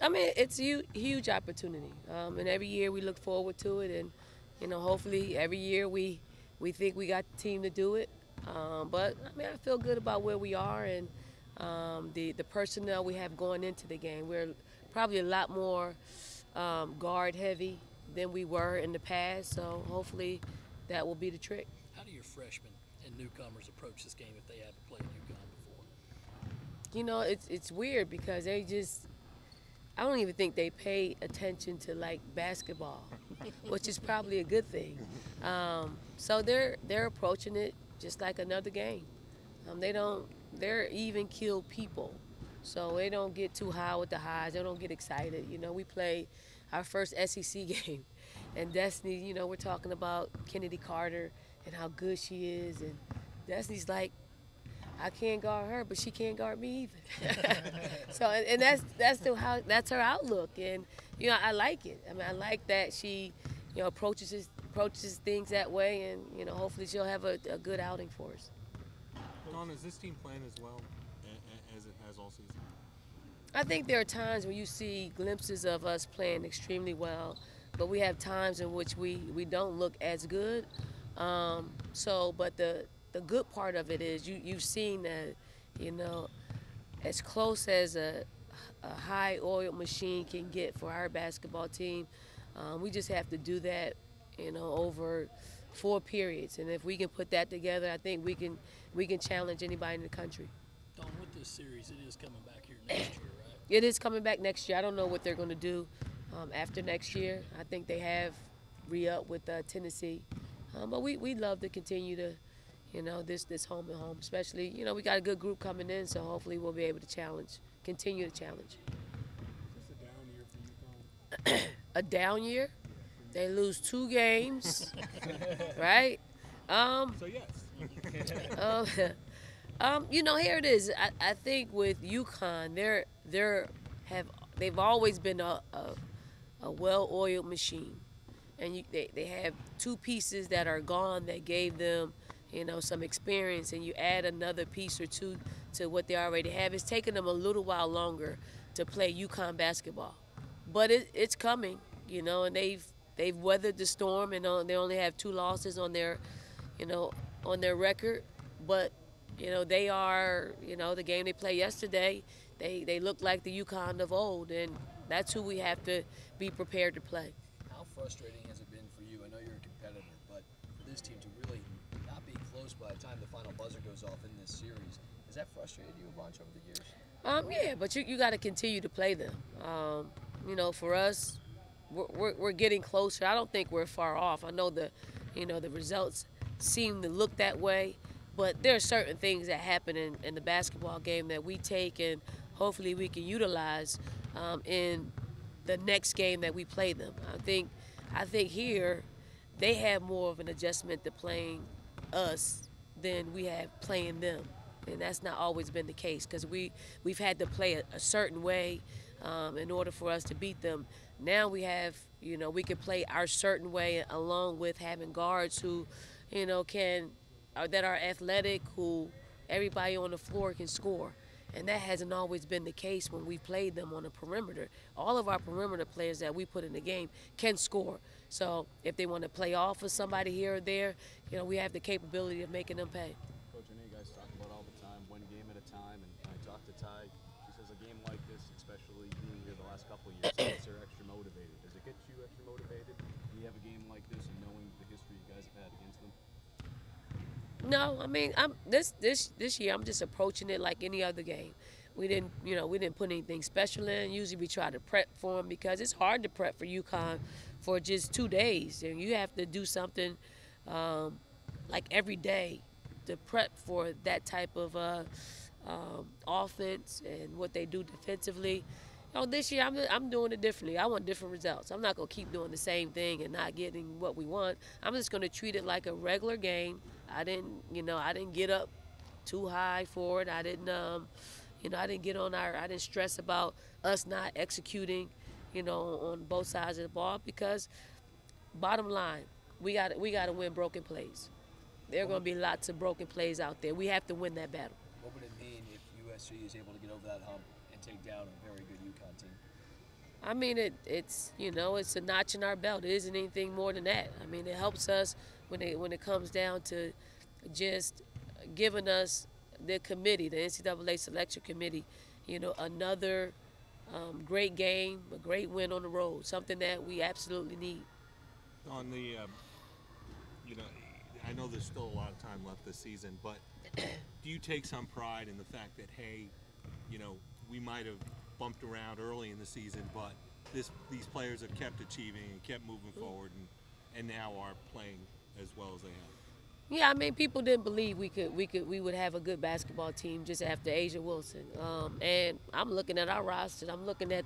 I mean, it's a huge opportunity, and every year we look forward to it, and hopefully every year we think we got the team to do it. But I mean, I feel good about where we are and the personnel we have going into the game. We're probably a lot more guard heavy than we were in the past, so hopefully that will be the trick. How do your freshmen and newcomers approach this game if they haven't played UConn before? It's weird because I don't even think they pay attention to like basketball, which is probably a good thing. So they're approaching it just like another game. They're even killed people, so they don't get too high with the highs. They don't get excited. We played our first SEC game, and Destiny. We're talking about Kennedy Carter and how good she is, and Destiny's like, I can't guard her, but she can't guard me either. So, and that's her outlook, and I like it. I mean, I like that she, approaches things that way, and hopefully she'll have a good outing for us. Don, is this team playing as well as it has all season? I think there are times when you see glimpses of us playing extremely well, but we have times in which we don't look as good. But the good part of it is you've seen that, you know, as close as a high oil machine can get for our basketball team. We just have to do that, over 4 periods, and if we can put that together, I think we can challenge anybody in the country. Don, with this series, it is coming back here next year, right? It is coming back next year. I don't know what they're going to do after next year. I think they have re-up with Tennessee, but we love to continue to, this home and home, especially we got a good group coming in, so hopefully we'll be able to continue to challenge. Is this a down year for UConn? A down year? They lose 2 games, right? So yes. Here it is. I think with UConn, they've always been a well-oiled machine, and they have 2 pieces that are gone that gave them, some experience, and you add another piece or 2 to what they already have. It's taken them a little while longer to play UConn basketball, but it's coming, and they've weathered the storm, and they only have 2 losses on their record, but they are, the game they played yesterday, they look like the UConn of old, and that's who we have to be prepared to play. How frustrating has it been for you? I know you're a competitor, but for this team to really not be close by the time the final buzzer goes off in this series, has that frustrated you a bunch over the years? Yeah, but you got to continue to play them. For us, we're getting closer. I don't think we're far off. I know the results seem to look that way, but there are certain things that happen in the basketball game that we take and hopefully we can utilize in the next game that we play them. I think here they have more of an adjustment to playing us than we have playing them, and that's not always been the case because we've had to play a certain way in order for us to beat them. Now we have, we can play our certain way along with having guards who, that are athletic, who everybody on the floor can score. And that hasn't always been the case when we played them on the perimeter. All of our perimeter players that we put in the game can score. So if they want to play off of somebody here or there, we have the capability of making them pay. Coach, I know you guys talk about all the time, one game at a time, and I talked to Ty. She says a game like this, especially being here the last couple of years, gets her extra motivated. Does it get you extra motivated when you have a game like this and knowing the history you guys have had against them? No, I mean, this year I'm just approaching it like any other game. We didn't put anything special in. Usually we try to prep for them because it's hard to prep for UConn for just 2 days, and you have to do something like every day to prep for that type of offense and what they do defensively. This year I'm doing it differently. I want different results. I'm not gonna keep doing the same thing and not getting what we want. I'm just gonna treat it like a regular game. I didn't get up too high for it. I didn't I didn't stress about us not executing, on both sides of the ball because bottom line, we got to win broken plays. There are going to be lots of broken plays out there. We have to win that battle. What would it mean if USC is able to get over that hump and take down a very good UConn team? I mean, it's it's a notch in our belt. It isn't anything more than that. I mean, it helps us when it comes down to just giving us the committee, the NCAA selection committee, another great game, a great win on the road, something that we absolutely need. On the, you know, I know there's still a lot of time left this season, but do you take some pride in the fact that, hey, we might have bumped around early in the season, but these players have kept achieving and kept moving forward, and now are playing as well as they have? Yeah, I mean, people didn't believe we would have a good basketball team just after Asia Wilson. And I'm looking at our roster. I'm looking at,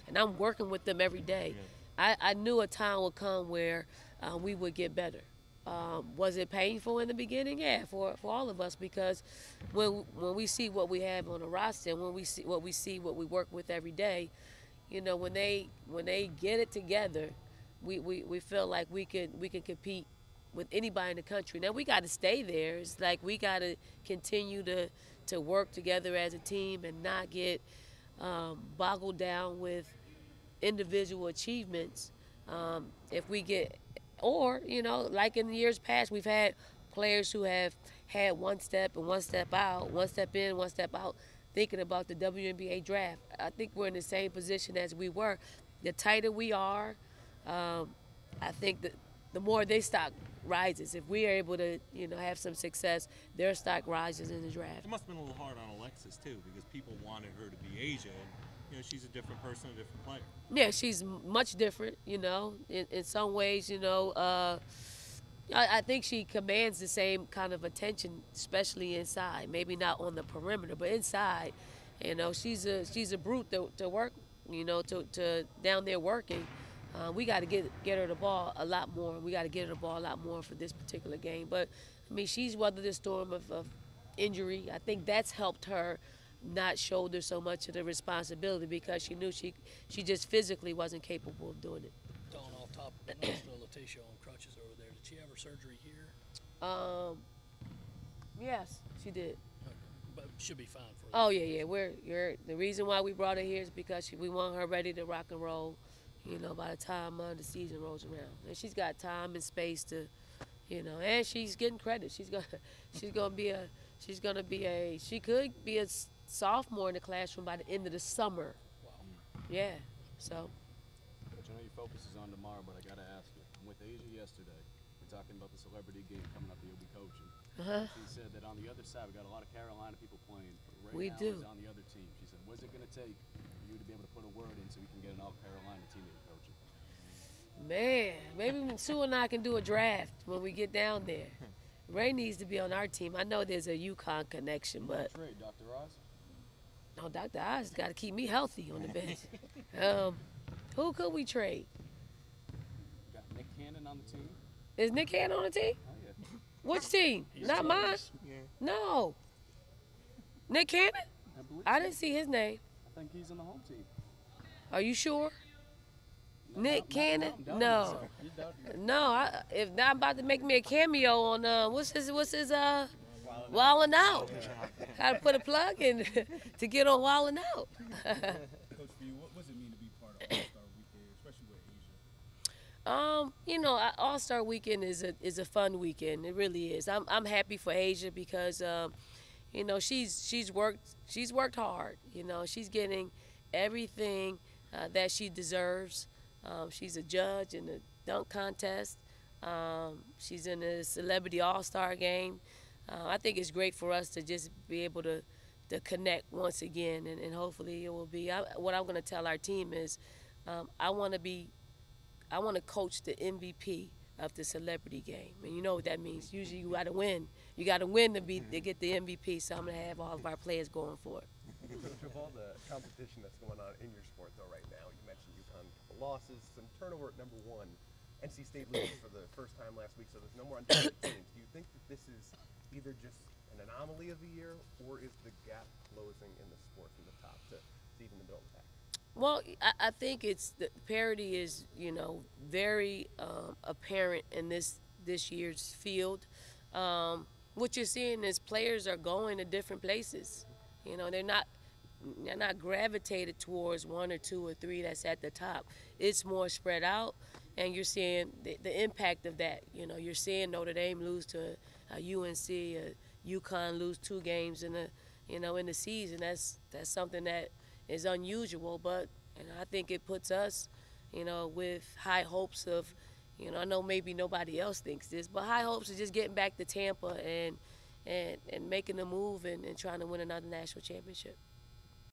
and I'm working with them every day. I knew a time would come where we would get better. Was it painful in the beginning? Yeah, for all of us, because when we see what we have on the roster and when we see what we work with every day, when they get it together, we feel like we can compete with anybody in the country. Now we got to stay there. It's like we got to continue to work together as a team and not get boggled down with individual achievements. If we get, or like in the years past, we've had players who have had one step and one step out, one step in, one step out, thinking about the WNBA draft. I think we're in the same position as we were. The tighter we are, I think that the more their stock rises. If we are able to, have some success, their stock rises in the draft. It must have been a little hard on Alexis too, because people wanted her to be Asia, and she's a different person, a different player. Yeah, she's much different. In some ways, I think she commands the same kind of attention, especially inside. Maybe not on the perimeter, but inside, she's a brute to work. To down there working. We got to get her the ball a lot more. We got to get her the ball a lot more for this particular game. But I mean, she's weathered the storm of injury. I think that's helped her not shoulder so much of the responsibility because she knew she just physically wasn't capable of doing it. Dawn, off top, noticed Letitia on crutches over there. Did she have her surgery here? Yes, she did. Okay. But should be fine for her. Oh yeah. The reason why we brought her here is because we want her ready to rock and roll. By the time the season rolls around, and she's got time and space to, and she's getting credit. She could be a sophomore in the classroom by the end of the summer. Wow. Yeah. So. Coach, I know your focus is on tomorrow, but I gotta ask you. With Asia yesterday, we're talking about the celebrity game coming up that you'll be coaching. She said that on the other side, we got a lot of Carolina people playing. But We now do. is on the other team. She said, what's it gonna take for you to be able to put a word in so we can get an all Carolina team that you're coaching? Man, maybe Sue and I can do a draft when we get down there. Ray needs to be on our team. I know there's a UConn connection, but Trade, Dr. Oz. no, Dr. Oz got to keep me healthy on the bench. Who could we trade? We got Nick Cannon on the team. Is Nick Cannon on the team? Oh yeah. Which team? Not mine. Yeah. No. Nick Cannon? I believe I so. didn't see his name. I think he's on the home team. Are you sure? Nick I'm Cannon? doubting No. myself. You doubt me. No, if I'm about to make me a cameo on what's his Wildin' Out. Got to put a plug in to get on Wildin' Out. Coach, for you, what does it mean to be part of All-Star Weekend, especially with Asia? All-Star Weekend is a fun weekend. It really is. I'm happy for Asia because she's worked hard. She's getting everything that she deserves. She's a judge in the dunk contest. She's in the Celebrity All-Star game. I think it's great for us to just be able to connect once again, and hopefully it will be. What I'm going to tell our team is I want to coach the MVP of the celebrity game, and you know what that means. Usually you got to win. You got to win to get the MVP. So I'm going to have all of our players going for it. Coach, of all the competition that's going on in your sport, though, right now, you mentioned UConn, a couple losses, some turnover at number one. NC State loses for the first time last week, so there's no more undefeated teams. Do you think that this is either just an anomaly of the year, or is the gap closing in the sport from the top to even the middle of the pack? Well, I think the parity is, very apparent in this year's field. What you're seeing is players are going to different places. They're not not gravitated towards one or two or three that's at the top. It's more spread out, and you're seeing the impact of that. You're seeing Notre Dame lose to UNC, UConn lose 2 games in the season. That's something that is unusual, but I think it puts us, with high hopes of, I know maybe nobody else thinks this, but high hopes of just getting back to Tampa and making the move and trying to win another national championship.